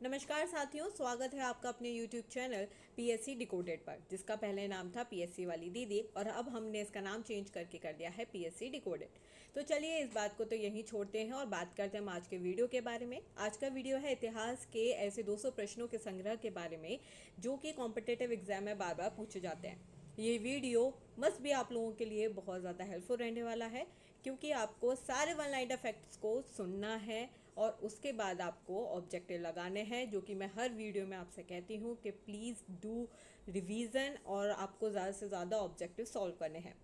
नमस्कार साथियों, स्वागत है आपका अपने YouTube चैनल पीएससी डिकोडेड पर, जिसका पहले नाम था पीएससी वाली दीदी और अब हमने इसका नाम चेंज करके कर दिया है पीएससी डिकोडेड। तो चलिए इस बात को तो यहीं छोड़ते हैं और बात करते हैं हम आज के वीडियो के बारे में। आज का वीडियो है इतिहास के ऐसे 200 प्रश्नों के संग्रह के बारे में जो कि कॉम्पिटिटिव एग्जाम में बार बार पूछे जाते हैं। ये वीडियो मस्ट भी आप लोगों के लिए बहुत ज़्यादा हेल्पफुल रहने वाला है, क्योंकि आपको सारे वन लाइनर फैक्ट्स को सुनना है और उसके बाद आपको ऑब्जेक्टिव लगाने हैं, जो कि मैं हर वीडियो में आपसे कहती हूँ कि प्लीज़ डू रिवीजन और आपको ज़्यादा से ज़्यादा ऑब्जेक्टिव सॉल्व करने हैं।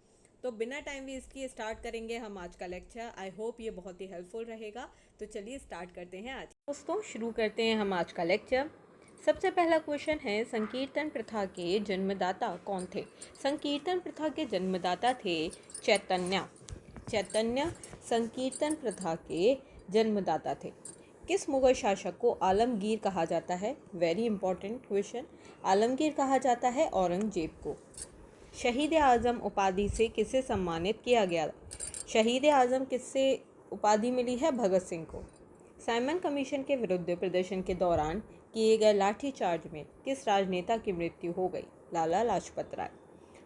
तो बिना टाइम वेस्ट किए स्टार्ट करेंगे हम आज का लेक्चर। आई होप ये बहुत ही हेल्पफुल रहेगा। तो चलिए स्टार्ट करते हैं आज दोस्तों, शुरू करते हैं हम आज का लेक्चर। सबसे पहला क्वेश्चन है, संकीर्तन प्रथा के जन्मदाता कौन थे? संकीर्तन प्रथा के जन्मदाता थे चैतन्य। चैतन्य संकीर्तन प्रथा के जन्मदाता थे। किस मुगल शासक को आलमगीर कहा जाता है? Very important question. आलमगीर कहा जाता है औरंगजेब को। शहीद आज़म उपाधि से किसे सम्मानित किया गया? शहीद आज़म किससे उपाधि मिली है? भगत सिंह को। साइमन कमीशन के विरुद्ध प्रदर्शन के दौरान किए गए लाठीचार्ज में किस राजनेता की मृत्यु हो गई? लाला लाजपत राय।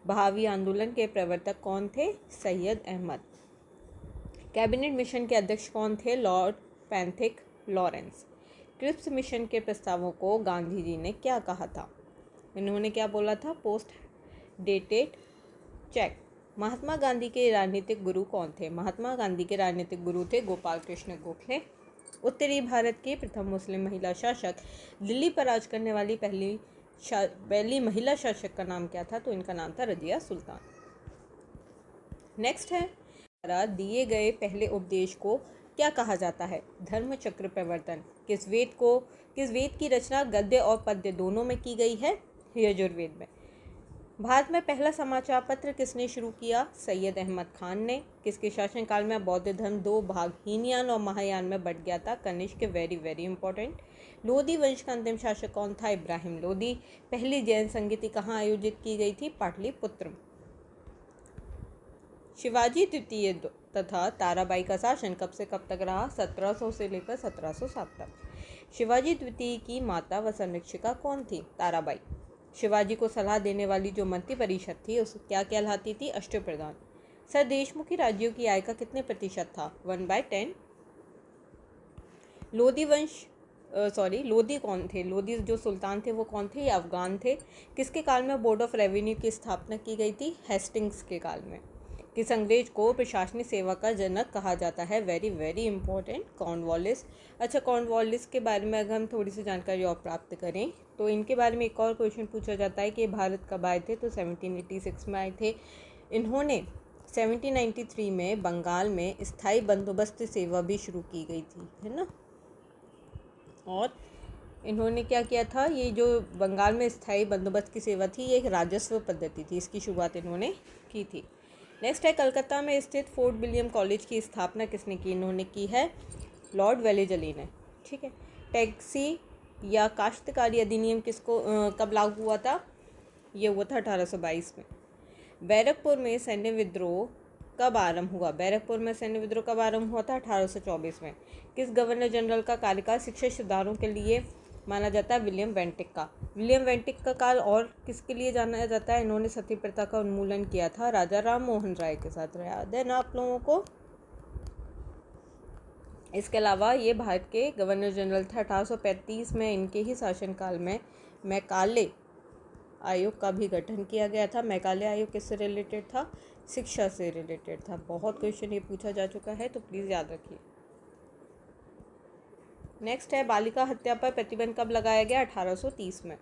बहावी आंदोलन के प्रवर्तक कौन थे? सैयद अहमद। कैबिनेट मिशन के अध्यक्ष कौन थे? Lord Pethick Lawrence. Cripps mission के प्रस्तावों को गांधी जी ने क्या कहा था? इन्होंने क्या बोला था? Post dated cheque. Mahatma Gandhi के राजनीतिक गुरु कौन थे? महात्मा गांधी के राजनीतिक गुरु थे गोपाल कृष्ण गोखले। उत्तरी भारत की प्रथम मुस्लिम महिला शासक, दिल्ली पर राज करने वाली पहली महिला शासक का नाम क्या था? तो इनका नाम था रजिया सुल्तान। नेक्स्ट है, दिए गए पहले उपदेश को क्या कहा जाता है? धर्म चक्र प्रवर्तन। किस वेद की रचना गद्य और पद्य दोनों में की गई है? यजुर्वेद में। भारत में पहला समाचार पत्र किसने शुरू किया? सैयद अहमद खान ने। किसके शासनकाल में बौद्ध धर्म दो भाग हीनयान और महायान में बंट गया था? Kanishka. Very very important. Lodi वंश का अंतिम शासक कौन था? इब्राहिम लोधी। पहली जैन संगीति कहाँ आयोजित की गई थी? पाटलिपुत्र। शिवाजी द्वितीय तथा ताराबाई का शासन कब से कब तक रहा? 1700 से लेकर 1707 तक। शिवाजी द्वितीय की माता व संरक्षिका कौन थी? ताराबाई। शिवाजी को सलाह देने वाली जो मंत्री परिषद थी उस क्या कहलाती थी? अष्टप्रधान। सर देशमुखी राज्यों की आय का कितने प्रतिशत था? 1/10। लोधी कौन थे? लोधी जो सुल्तान थे वो कौन थे? ये अफगान थे। किसके काल में बोर्ड ऑफ रेवेन्यू की स्थापना की गई थी? हेस्टिंग्स के काल में। किस अंग्रेज को प्रशासनिक सेवा का जनक कहा जाता है? Very very important, Cornwallis. अच्छा, कॉर्नवालिस के बारे में अगर हम थोड़ी सी जानकारी और प्राप्त करें तो इनके बारे में एक और क्वेश्चन पूछा जाता है कि भारत कब आए थे? तो 1786 में आए थे। इन्होंने 1793 में बंगाल में स्थायी बंदोबस्त सेवा भी शुरू की गई थी, है ना। और इन्होंने क्या किया था? ये जो बंगाल में स्थायी बंदोबस्त की सेवा थी, ये एक राजस्व पद्धति थी, इसकी शुरुआत इन्होंने की थी। नेक्स्ट है, कलकत्ता में स्थित फोर्ट विलियम कॉलेज की स्थापना किसने की? इन्होंने की है लॉर्ड वेलेजली ने। ठीक है। टैक्सी या काश्तकारी अधिनियम कब लागू हुआ था? ये हुआ था 1822 में। बैरकपुर में सैन्य विद्रोह कब आरंभ हुआ? बैरकपुर में सैन्य विद्रोह कब आरंभ हुआ था? 1824 में। किस गवर्नर जनरल का कार्यकाल शिक्षा सुधारों के लिए माना जाता है? विलियम वेंटिक का। विलियम वेंटिक का काल और किसके लिए जाना जाता है? इन्होंने सती प्रथा का उन्मूलन किया था राजा राम मोहन राय के साथ। याद है ना आप लोगों को? इसके अलावा ये भारत के गवर्नर जनरल थे। 1835 में इनके ही शासनकाल में मैकाले आयोग का भी गठन किया गया था। मैकाले आयोग किससे रिलेटेड था? शिक्षा से रिलेटेड था। बहुत क्वेश्चन ये पूछा जा चुका है, तो प्लीज़ याद रखिए। नेक्स्ट है, बालिका हत्या पर प्रतिबंध कब लगाया गया? 1830 में।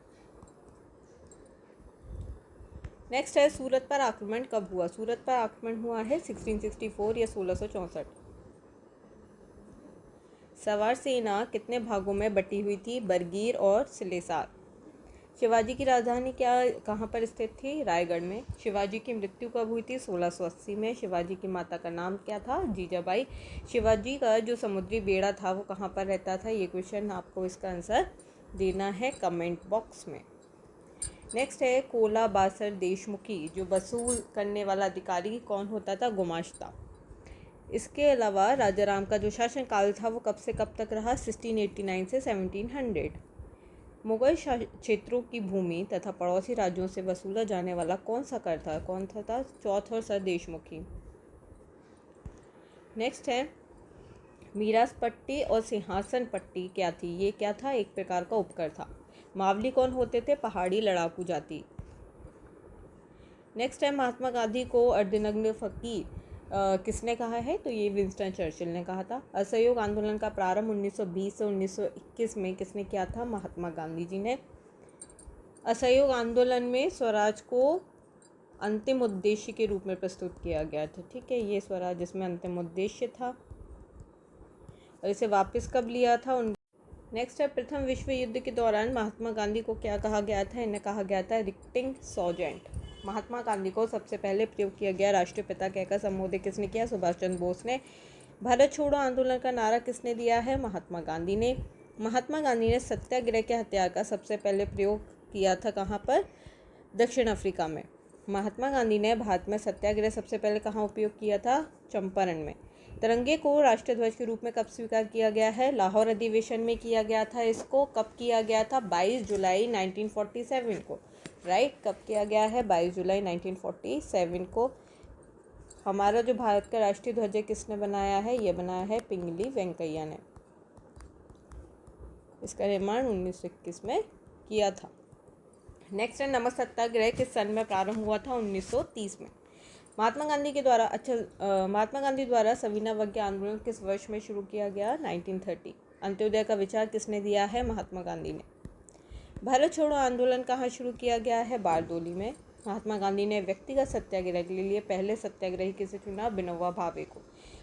नेक्स्ट है, सूरत पर आक्रमण कब हुआ? सूरत पर आक्रमण हुआ है 1664 या 1664। सवार सेना कितने भागों में बटी हुई थी? बरगीर और सिलेसार। शिवाजी की राजधानी कहाँ पर स्थित थी? रायगढ़ में। शिवाजी की मृत्यु कब हुई थी? 1680 में। शिवाजी की माता का नाम क्या था? जीजाबाई। शिवाजी का जो समुद्री बेड़ा था वो कहाँ पर रहता था? ये क्वेश्चन आपको इसका आंसर देना है कमेंट बॉक्स में। नेक्स्ट है, कोला बासर देशमुखी जो वसूल करने वाला अधिकारी कौन होता था? गुमाश्ता। इसके अलावा राजाराम का जो शासनकाल था वो कब से कब तक रहा? 1689 से 1700। मुगल क्षेत्रों की भूमि तथा पड़ोसी राज्यों से वसूला जाने वाला कौन सा कर था? कौन था? चौथर सर देशमुखी। नेक्स्ट है, मीरास पट्टी और सिंहासन पट्टी क्या थी? ये क्या था? एक प्रकार का उपकर था। मावली कौन होते थे? पहाड़ी लड़ाकू जाति। नेक्स्ट है, महात्मा गांधी को अर्धनग्न फकीर किसने कहा है? तो ये विंस्टन चर्चिल ने कहा था। असहयोग आंदोलन का प्रारंभ 1920 से 1921 में किसने किया था? महात्मा गांधी जी ने। असहयोग आंदोलन में स्वराज को अंतिम उद्देश्य के रूप में प्रस्तुत किया गया था। ठीक है, ये स्वराज जिसमें अंतिम उद्देश्य था, और इसे वापस कब लिया था? नेक्स्ट है, प्रथम विश्व युद्ध के दौरान महात्मा गांधी को क्या कहा गया था? इन्हें कहा गया था रिक्टिंग सर्जेंट। महात्मा गांधी को सबसे पहले प्रयोग किया गया राष्ट्रपिता कहकर संबोधित किसने किया? सुभाष चंद्र बोस ने। भारत छोड़ो आंदोलन का नारा किसने दिया है? महात्मा गांधी ने। महात्मा गांधी ने सत्याग्रह के हथियार का सबसे पहले प्रयोग किया था कहाँ पर? दक्षिण अफ्रीका में। महात्मा गांधी ने भारत में सत्याग्रह सबसे पहले कहाँ उपयोग किया था? चंपारण में। तिरंगे को राष्ट्रध्वज के रूप में कब स्वीकार किया गया है? लाहौर अधिवेशन में किया गया था। इसको कब किया गया था? 22 जुलाई 1947 को। राइट, कब किया गया है? 22 जुलाई 1947 को। हमारा जो भारत का राष्ट्रीय ध्वज किसने बनाया है? ये बनाया है पिंगली वेंकैया ने। इसका निर्माण 1921 में किया था। नेक्स्ट है, नमक सत्याग्रह किस सन में प्रारंभ हुआ था? 1930 में। महात्मा गांधी द्वारा सविनय अवज्ञा आंदोलन किस वर्ष में शुरू किया गया? 1930। अंत्योदय का विचार किसने दिया है? महात्मा गांधी ने। भारत छोड़ो आंदोलन कहाँ शुरू किया गया है? बारडोली में। महात्मा गांधी ने व्यक्तिगत सत्याग्रह के लिए पहले सत्याग्रही किसे चुना? विनोबा भावे को।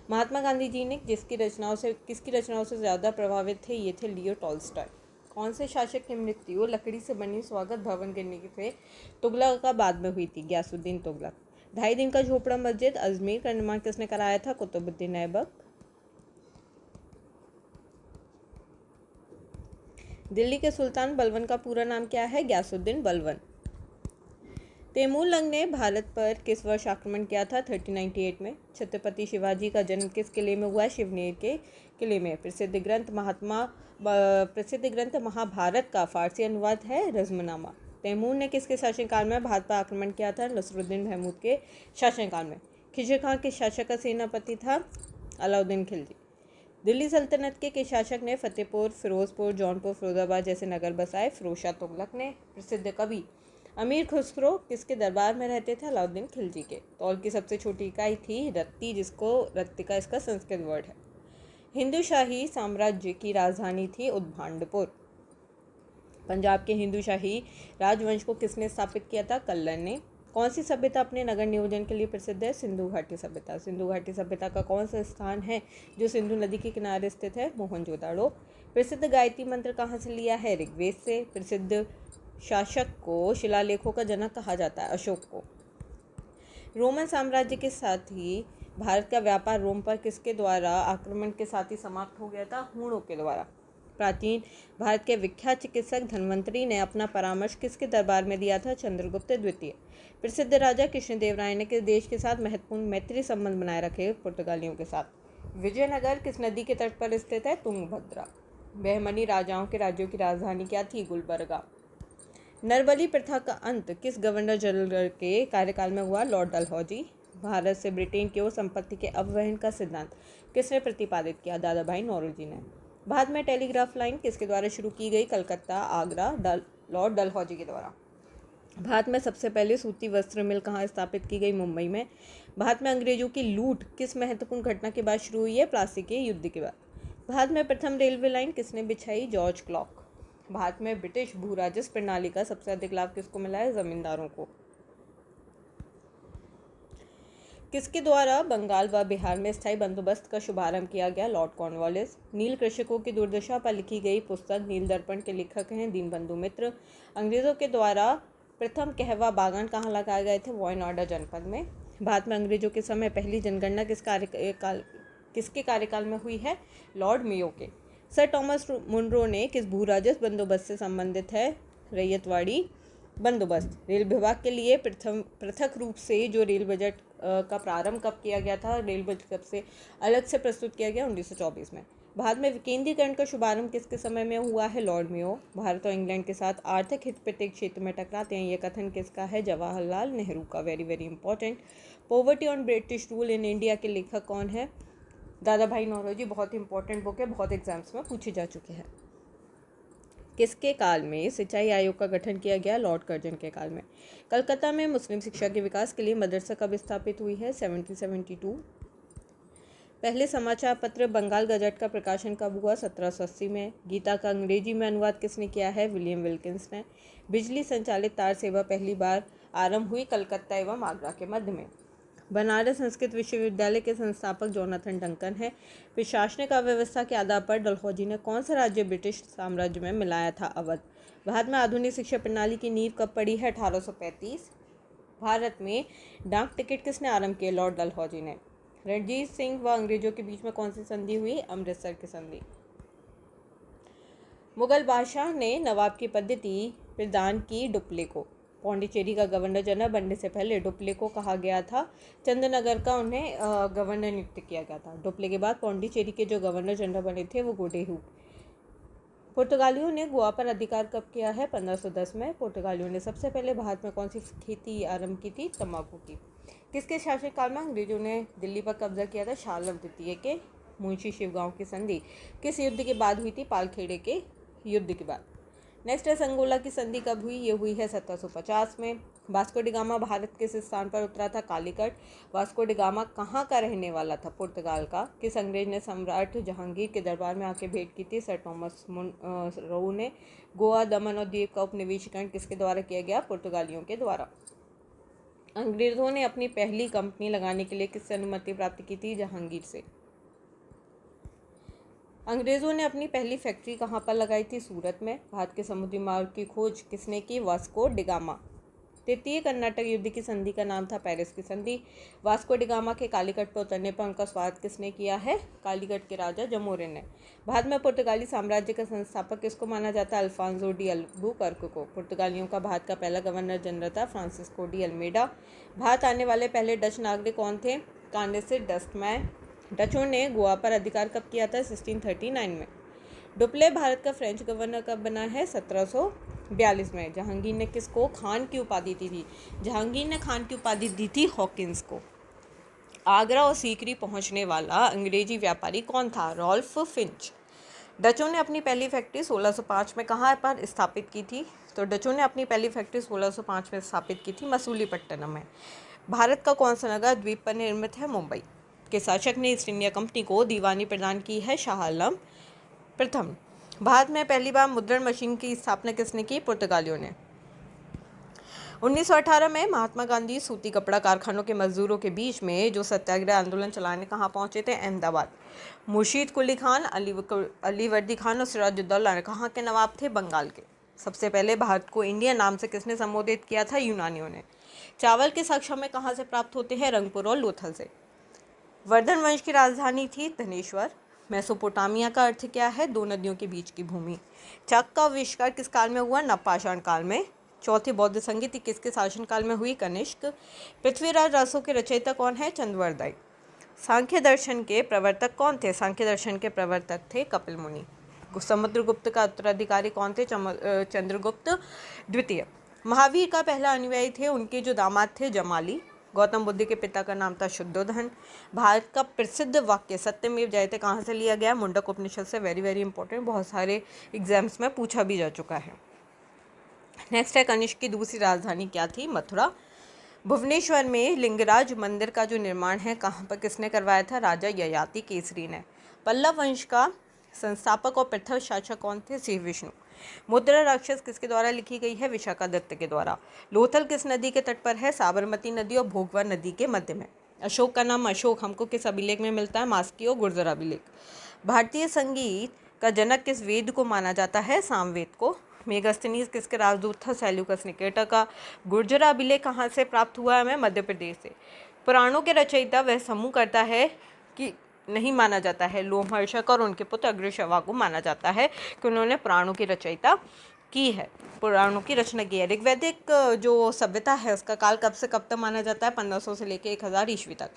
महात्मा गांधी जी ने किसकी रचनाओं से ज़्यादा प्रभावित थे? ये थे लियो टॉल्स्टॉय। कौन से शासक की मृत्यु लकड़ी से बनी स्वागत भवन गिरने से तुगलकाबाद में हुई थी? गयासुद्दीन तुगलक। 2.5 दिन का झोपड़ा मस्जिद अजमेर का निर्माण किसने कराया था? कुतुबुद्दीन ऐबक। दिल्ली के सुल्तान बलबन का पूरा नाम क्या है? गयासुद्दीन बलबन। तैमूर लंग ने भारत पर किस वर्ष आक्रमण किया था? 1398 में। छत्रपति शिवाजी का जन्म किस किले में हुआ? शिवनेर के किले में। प्रसिद्ध ग्रंथ महाभारत का फारसी अनुवाद है रज़्मनामा। तैमूर ने किसके शासनकाल में भारत पर आक्रमण किया था? नसरुद्दीन महमूद के शासनकाल में। खिज़र खां किस शासक का सेनापति था? अलाउद्दीन खिलजी। दिल्ली सल्तनत के किस शासक ने फतेहपुर, फिरोजपुर, जौनपुर, फिरोजाबाद जैसे नगर बसाए? फिरोज शाह तुगलक ने। प्रसिद्ध कवि अमीर खुसरो किसके दरबार में रहते थे? अलाउद्दीन खिलजी के। तौल की सबसे छोटी इकाई थी रत्ती, जिसको रत्तिका इसका संस्कृत वर्ड है। हिंदू शाही साम्राज्य की राजधानी थी उद्भांडपुर। पंजाब के हिंदू शाही राजवंश को किसने स्थापित किया था? कल्लर ने। कौन सी सभ्यता अपने नगर नियोजन के लिए प्रसिद्ध है? सिंधु घाटी सभ्यता। सिंधु घाटी सभ्यता का कौन सा स्थान है जो सिंधु नदी के किनारे स्थित है? मोहनजोदाड़ो। प्रसिद्ध गायत्री मंत्र कहाँ से लिया है? ऋग्वेद से। प्रसिद्ध शासक को शिलालेखों का जनक कहा जाता है? अशोक को। रोमन साम्राज्य के साथ ही भारत का व्यापार रोम पर किसके द्वारा आक्रमण के साथ ही समाप्त हो गया था? हूणों के द्वारा। प्राचीन भारत के विख्यात चिकित्सक धन्वंतरी ने अपना परामर्श किसके दरबार में दिया था? चंद्रगुप्त द्वितीय। प्रसिद्ध राजा कृष्णदेवराय ने किस देश के साथ महत्वपूर्ण मैत्री संबंध बनाए रखे? पुर्तगालियों के साथ। विजयनगर किस नदी के तट पर स्थित है? तुंगभद्रा। बहमनी राजाओं के राज्यों की राजधानी क्या थी? गुलबर्गा। नरबली प्रथा का अंत किस गवर्नर जनरल के कार्यकाल में हुआ? लॉर्ड डलहौजी। भारत से ब्रिटेन की ओर संपत्ति के अववहन का सिद्धांत किसने प्रतिपादित किया? दादाभाई नौरोजी ने। भारत में टेलीग्राफ लाइन किसके द्वारा शुरू की गई? कलकत्ता आगरा लॉर्ड डलहौजी के द्वारा। भारत में सबसे पहले सूती वस्त्र मिल कहाँ स्थापित की गई? मुंबई में। भारत में अंग्रेजों की लूट किस महत्वपूर्ण घटना के बाद शुरू हुई है? प्लासी के युद्ध के बाद। भारत में प्रथम रेलवे लाइन किसने बिछाई? George clock. भारत में ब्रिटिश भू राजस्व प्रणाली का सबसे अधिक लाभ किसको मिला है? जमींदारों को। किसके द्वारा बंगाल व बिहार में स्थायी बंदोबस्त का शुभारंभ किया गया? Lord Cornwallis. नील कृषकों की दुर्दशा पर लिखी गई पुस्तक नील दर्पण के लेखक हैं दीनबंधु मित्र। अंग्रेजों के द्वारा प्रथम कहवा बागान कहाँ लगाए गए थे? वायनाड जनपद में। भारत में अंग्रेजों के समय पहली जनगणना किसके कार्यकाल में हुई है? लॉर्ड मेयो के। सर टॉमस मुनरो ने किस भू राजस्व बंदोबस्त से संबंधित है? रैयतवाड़ी बंदोबस्त। रेल विभाग के लिए पृथक रूप से जो रेल बजट का प्रारंभ कब किया गया था? रेल बजट कब से अलग से प्रस्तुत किया गया? 1924 में। भारत में विकेंद्रीकरण का शुभारंभ किसके समय में हुआ है? Lord Mayo. भारत और इंग्लैंड के साथ आर्थिक हित प्रत्येक क्षेत्र में टकराते हैं, यह कथन किसका है? जवाहरलाल नेहरू का। Very very important. Poverty on British rule in India के लेखक कौन है? दादा भाई नौरोजी। बहुत इंपॉर्टेंट बुक है, बहुत एग्जाम्स में पूछी जा चुकी है। किसके काल में सिंचाई आयोग का गठन किया गया? लॉर्ड कर्जन के काल में। कलकत्ता में मुस्लिम शिक्षा के विकास के लिए मदरसा कब स्थापित हुई है? 1772। पहले समाचार पत्र बंगाल गजट का प्रकाशन कब हुआ? 1780 में। गीता का अंग्रेजी में अनुवाद किसने किया है? विलियम विल्किंस ने। बिजली संचालित तार सेवा पहली बार आरंभ हुई कलकत्ता एवं आगरा के मध्य में। बनारस संस्कृत विश्वविद्यालय के संस्थापक जोनाथन डंकन है। प्रशासनिक अव्यवस्था के आधार पर डलहौजी ने कौन सा राज्य ब्रिटिश साम्राज्य में मिलाया था? अवध। भारत में आधुनिक शिक्षा प्रणाली की नींव कब पड़ी है? 1835। भारत में डाक टिकट किसने आरंभ किए? लॉर्ड डलहौजी ने। रणजीत सिंह व अंग्रेजों के बीच में कौन सी संधि हुई? अमृतसर की संधि। मुगल बादशाह ने नवाब की पद्धति प्रदान की डुप्ले को। पौंडीचेरी का गवर्नर जनरल बनने से पहले डुप्ले को कहा गया था चंदनगर का उन्हें गवर्नर नियुक्त किया गया था। डुप्ले के बाद पौंडीचेरी के जो गवर्नर जनरल बने थे वो गोडेहू। पुर्तगालियों ने गोवा पर अधिकार कब किया है? 1510 में। पुर्तगालियों ने सबसे पहले भारत में कौन सी खेती आरंभ की थी? तंबाकू की। किसके शासनकाल में अंग्रेजों ने दिल्ली पर कब्जा किया था? शार्लम द्वितीय के। मुंशी शिवगांव की संधि किस युद्ध के बाद हुई थी? पालखेड़े के युद्ध के बाद। नेक्स्ट है संगोला की संधि कब हुई? ये हुई है 1750 में। वास्को डी गामा भारत किस स्थान पर उतरा था? कालीकट। वास्को डी गामा कहाँ का रहने वाला था? पुर्तगाल का। किस अंग्रेज ने सम्राट जहांगीर के दरबार में आके भेंट की थी? सर थॉमस रोउ ने। गोवा, दमन और दीव का उपनिवेशीकरण किसके द्वारा किया गया? पुर्तगालियों के द्वारा। अंग्रेजों ने अपनी पहली कंपनी लगाने के लिए किससे अनुमति प्राप्त की थी? जहांगीर से। अंग्रेजों ने अपनी पहली फैक्ट्री कहाँ पर लगाई थी? सूरत में। भारत के समुद्री मार्ग की खोज किसने की? Vasco da Gama. तृतीय कर्नाटक युद्ध की संधि का नाम था पेरिस की संधि। वास्को डिगामा के कालीकट पर उतरने पर उनका स्वागत किसने किया है? कालीकट के राजा जमोरिन ने। भारत में पुर्तगाली साम्राज्य का संस्थापक किसको माना जाता है? अल्फांसो डी अल्बुकर्क को। पुर्तगालियों का भारत का पहला गवर्नर जनरल था फ्रांसिस्को डी अल्मेडा। भारत आने वाले पहले डच नागरिक कौन थे? कार्नेसी डस्टमैन। डचों ने गोवा पर अधिकार कब किया था? 1639 में। डुप्ले भारत का फ्रेंच गवर्नर कब बना है? 1742 में। जहांगीर ने किसको खान की उपाधि दी थी? जहांगीर ने खान की उपाधि दी थी हॉकिंस को। आगरा और सीकरी पहुंचने वाला अंग्रेजी व्यापारी कौन था? Rolf Finch. डचों ने अपनी पहली फैक्ट्री 1605 में कहाँ पर स्थापित की थी? तो डचों ने अपनी पहली फैक्ट्री 1605 में स्थापित की थी मसूलीपट्टनम में। भारत का कौन सा नगर द्वीप पर निर्मित है? मुंबई। के शासक ने ईस्ट इंडिया कंपनी को दीवानी प्रदान की है? शाह आलम प्रथम। भारत में पहली बार मुद्रण मशीन की स्थापना किसने की? पुर्तगालियों ने। 1918 में महात्मा गांधी सूती कपड़ा कारखानों के मजदूरों के बीच में जो सत्याग्रह आंदोलन चलाने कहाँ पहुंचे थे? अहमदाबाद। मुर्शीद कुली खान, अली वर्दी खान और सिराजुद्दौला कहाँ के नवाब थे? बंगाल के। सबसे पहले भारत को इंडिया नाम से किसने संबोधित किया था? यूनानियों ने। चावल के साक्ष्य में कहाँ से प्राप्त होते हैं? रंगपुर और लोथल से। वर्धन वंश की राजधानी थी धनेश्वर। मेसोपोटामिया का अर्थ क्या है? दो नदियों के बीच की भूमि। चक का आविष्कार किस काल में हुआ? नवपाषाण काल में। चौथी बौद्ध संगीति किसके शासनकाल में हुई? कनिष्क। पृथ्वीराज रासों के रचयिता कौन है? चंद्रवरदाई। सांख्य दर्शन के प्रवर्तक कौन थे? सांख्य दर्शन के प्रवर्तक थे कपिल मुनि। समुद्रगुप्त का उत्तराधिकारी कौन थे? चंद्रगुप्त द्वितीय। महावीर का पहला अनुयायी थे उनके जो दामाद थे जमाली। गौतम बुद्ध के पिता का नाम था शुद्धोधन। भारत का प्रसिद्ध वाक्य सत्यमेव जयते कहाँ से लिया गया? मुंडक उपनिषद से। वेरी वेरी इंपॉर्टेंट, बहुत सारे एग्जाम्स में पूछा भी जा चुका है। नेक्स्ट है कनिष्क की दूसरी राजधानी क्या थी? मथुरा। भुवनेश्वर में लिंगराज मंदिर का जो निर्माण है कहाँ पर किसने करवाया था? राजा ययाति केसरी ने। पल्लव वंश का संस्थापक और प्रथम शासक कौन थे? श्री विष्णु। मुद्रा राक्षस किसके द्वारा लिखी गई है? विशाखादत्त के द्वारा। लोथल किस नदी के तट पर है? साबरमती नदी और भोगवा नदी के मध्य में। अशोक का नाम अशोक हमको किस अभिलेख में मिलता है? मास्की और गुर्जर अभिलेख। भारतीय संगीत का जनक किस वेद को माना जाता है? सामवेद को। मेगास्थनीज किसके राजदूत था? सेल्यूकस निकेटर का। गुर्जर अभिलेख कहाँ से प्राप्त हुआ है? मध्य प्रदेश से। पुराणों के रचयिता वह समूह करता है कि नहीं माना जाता है। लोमहर्षक और उनके पुत्र अग्रश्रवा को माना जाता है कि उन्होंने पुराणों की रचयिता की है, पुराणों की रचना की है। ऋग्वैदिक जो सभ्यता है उसका काल कब से कब तक माना जाता है? 1500 से लेकर 1000 ईस्वी तक।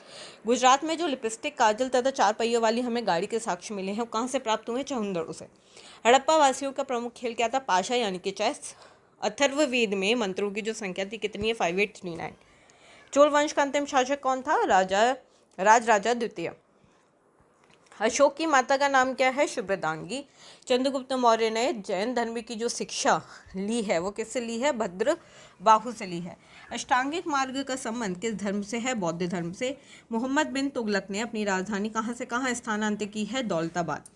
गुजरात में जो लिपस्टिक, काजल तथा 4 पहियों वाली हमें गाड़ी के साक्ष्य मिले हैं, वो कहाँ से प्राप्त हुए? चहुंदड़ों से। हड़प्पा वासियों का प्रमुख खेल क्या था? पाशा यानी कि चेस। अथर्ववेद में मंत्रों की जो संख्या थी कितनी है? 5839। चोल वंश का अंतिम शासक कौन था? राजा द्वितीय। अशोक की माता का नाम क्या है? शुभ्रदांगी। चंद्रगुप्त मौर्य ने जैन धर्म की जो शिक्षा ली है वो किससे ली है? भद्र बाहु से ली है। अष्टांगिक मार्ग का संबंध किस धर्म से है? बौद्ध धर्म से। मोहम्मद बिन तुगलक ने अपनी राजधानी कहाँ से कहाँ स्थानांतरित की है? दौलताबाद।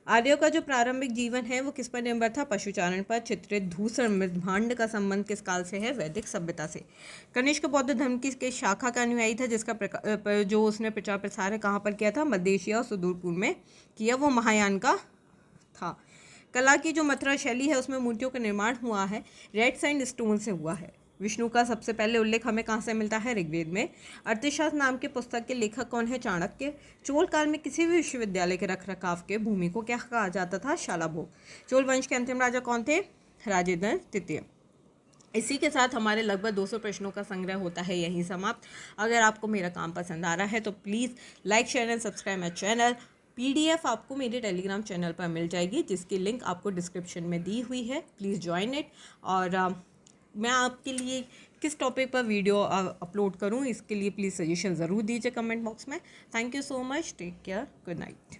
आर्यों का जो प्रारंभिक जीवन है वो किस पर निर्भर था? पशुचारण पर। चित्रित धूसर मृदभांड का संबंध किस काल से है? वैदिक सभ्यता से। कनिष्क बौद्ध धर्म की शाखा का अनुयायी था जिसका जो उसने प्रचार प्रसार है कहाँ पर किया था? मध्य एशिया और सुदूर पूर्व में किया, वो महायान का था। कला की जो मथुरा शैली है उसमें मूर्तियों का निर्माण हुआ है रेड सैंड स्टोन से हुआ है। विष्णु का सबसे पहले उल्लेख हमें कहाँ से मिलता है? ऋग्वेद में। अर्थशास्त्र नाम के पुस्तक के लेखक कौन है? चाणक्य। चोल काल में किसी भी विश्वविद्यालय के रखरखाव के भूमि को क्या कहा जाता था? शालाभोग। चोल वंश के अंतिम राजा कौन थे? राजेंद्र तृतीय। इसी के साथ हमारे लगभग 200 प्रश्नों का संग्रह होता है यहीं समाप्त। अगर आपको मेरा काम पसंद आ रहा है तो please like, share and subscribe my channel. PDF आपको मेरे टेलीग्राम चैनल पर मिल जाएगी जिसकी लिंक आपको डिस्क्रिप्शन में दी हुई है। Please join it. और मैं आपके लिए किस टॉपिक पर वीडियो अपलोड करूं इसके लिए प्लीज़ सजेशन ज़रूर दीजिए कमेंट बॉक्स में। Thank you so much. Take care. Good night.